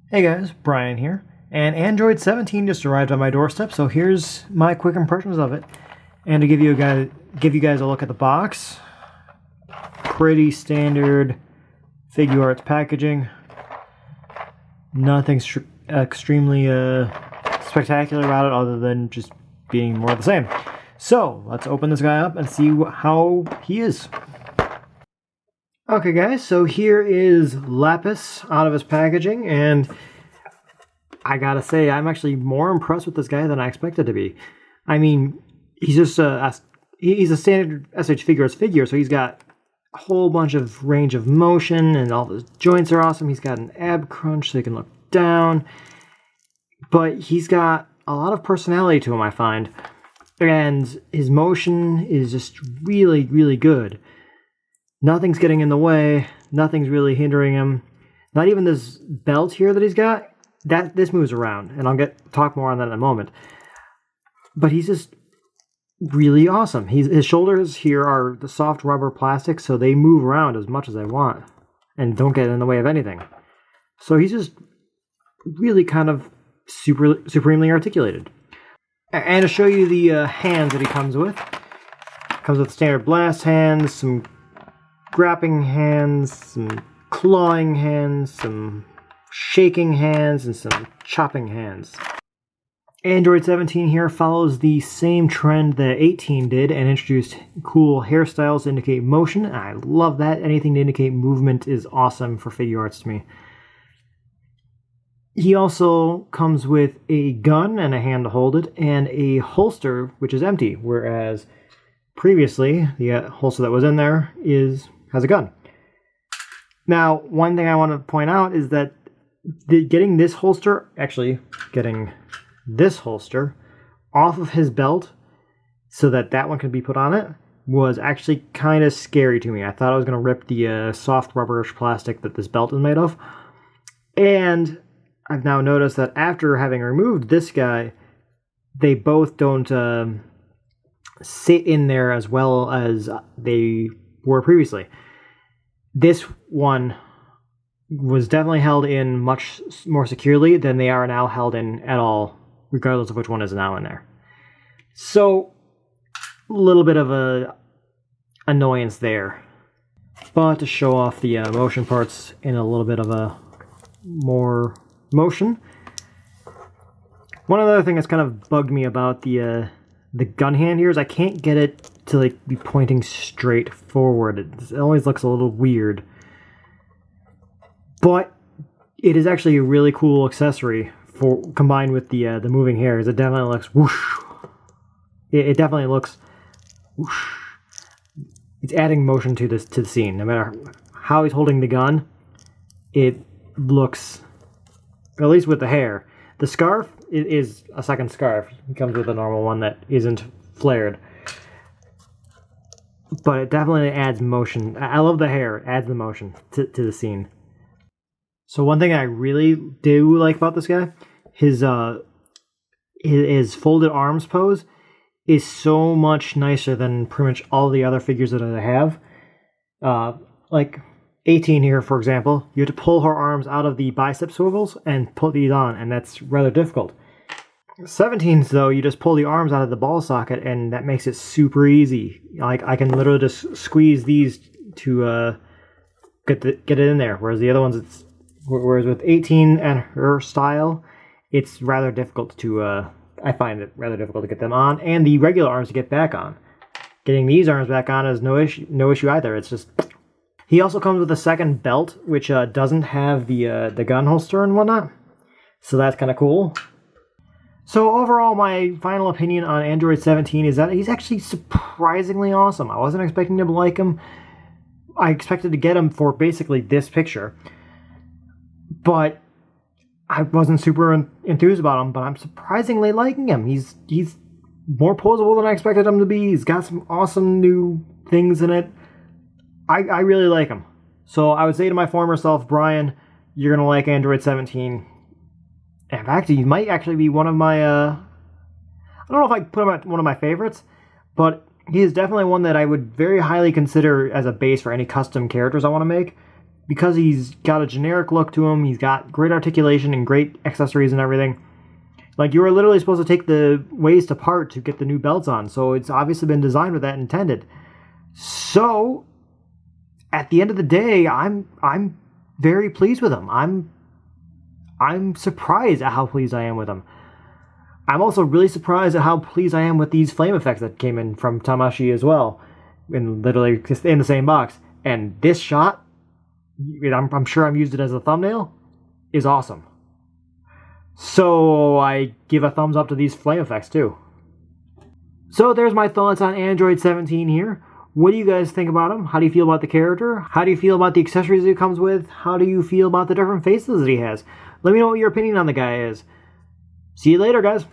Hey guys, Brian here, and Android 17 just arrived on my doorstep, so here's my quick impressions of it. And to give you guys a look at the box, pretty standard Figuarts packaging. Nothing extremely spectacular about it other than just being more of the same. So let's open this guy up and see how he is. Okay guys, so here is Lapis out of his packaging, and I gotta say, I'm actually more impressed with this guy than I expected to be. I mean, he's just he's a standard SH Figuarts figure, so he's got a whole bunch of range of motion, and all his joints are awesome. He's got an ab crunch so he can look down, but he's got a lot of personality to him, I find, and his motion is just really, really good. Nothing's getting in the way. Nothing's really hindering him. Not even this belt here that he's got. This moves around, and I'll talk more on that in a moment. But he's just really awesome. His shoulders here are the soft rubber plastic, so they move around as much as they want and don't get in the way of anything. So he's just really kind of supremely articulated. And to show you the hands that he comes with standard blast hands, some grabbing hands, some clawing hands, some shaking hands, and some chopping hands. Android 17 here follows the same trend that 18 did and introduced cool hairstyles to indicate motion. I love that. Anything to indicate movement is awesome for Figuarts to me. He also comes with a gun and a hand to hold it, and a holster which is empty, whereas previously the holster that was in there has a gun. Now, one thing I want to point out is that getting this holster off of his belt so that one could be put on it was actually kind of scary to me. I thought I was going to rip the soft rubberish plastic that this belt is made of. And I've now noticed that after having removed this guy, they both don't sit in there as well as they were previously. This one was definitely held in much more securely than they are now held in at all, regardless of which one is now in there. So, a little bit of a annoyance there. But to show off the motion parts in a little bit of a more motion. One other thing that's kind of bugged me about the gun hand here is I can't get it to be pointing straight forward. It always looks a little weird. But it is actually a really cool accessory combined with the moving hairs. It definitely looks whoosh. It definitely looks whoosh. It's adding motion to the scene. No matter how he's holding the gun, it looks, at least with the hair. The scarf is a second scarf. It comes with a normal one that isn't flared. But it definitely adds motion. I love the hair. It adds the motion to the scene. So one thing I really do like about this guy, his folded arms pose is so much nicer than pretty much all the other figures that I have. Like 18 here, for example, you have to pull her arms out of the bicep swivels and put these on, and that's rather difficult. 17s, though, you just pull the arms out of the ball socket, and that makes it super easy. Like, I can literally just squeeze these to get it in there, whereas the other ones, whereas with 18 and her style, it's rather difficult to, I find it rather difficult to get them on, and the regular arms to get back on. Getting these arms back on is no issue either. It's just... He also comes with a second belt, which doesn't have the gun holster and whatnot, so that's kind of cool. So overall, my final opinion on Android 17 is that he's actually surprisingly awesome. I wasn't expecting to like him. I expected to get him for basically this picture, but I wasn't super enthused about him, but I'm surprisingly liking him. He's more posable than I expected him to be. He's got some awesome new things in it. I really like him. So I would say to my former self, Brian, you're going to like Android 17. In fact, he might actually be one of my, I don't know if I put him at one of my favorites, but he is definitely one that I would very highly consider as a base for any custom characters I want to make. because he's got a generic look to him, he's got great articulation and great accessories and everything. Like, you were literally supposed to take the waist apart to get the new belts on, so it's obviously been designed with that intended. So, at the end of the day, I'm very pleased with him. I'm surprised at how pleased I am with him. I'm also really surprised at how pleased I am with these flame effects that came in from Tamashi as well, in literally in the same box. And this shot, I'm sure I've used it as a thumbnail, is awesome. So I give a thumbs up to these flame effects too. So there's my thoughts on Android 17 here. What do you guys think about him? How do you feel about the character? How do you feel about the accessories he comes with? How do you feel about the different faces that he has? Let me know what your opinion on the guy is. See you later, guys.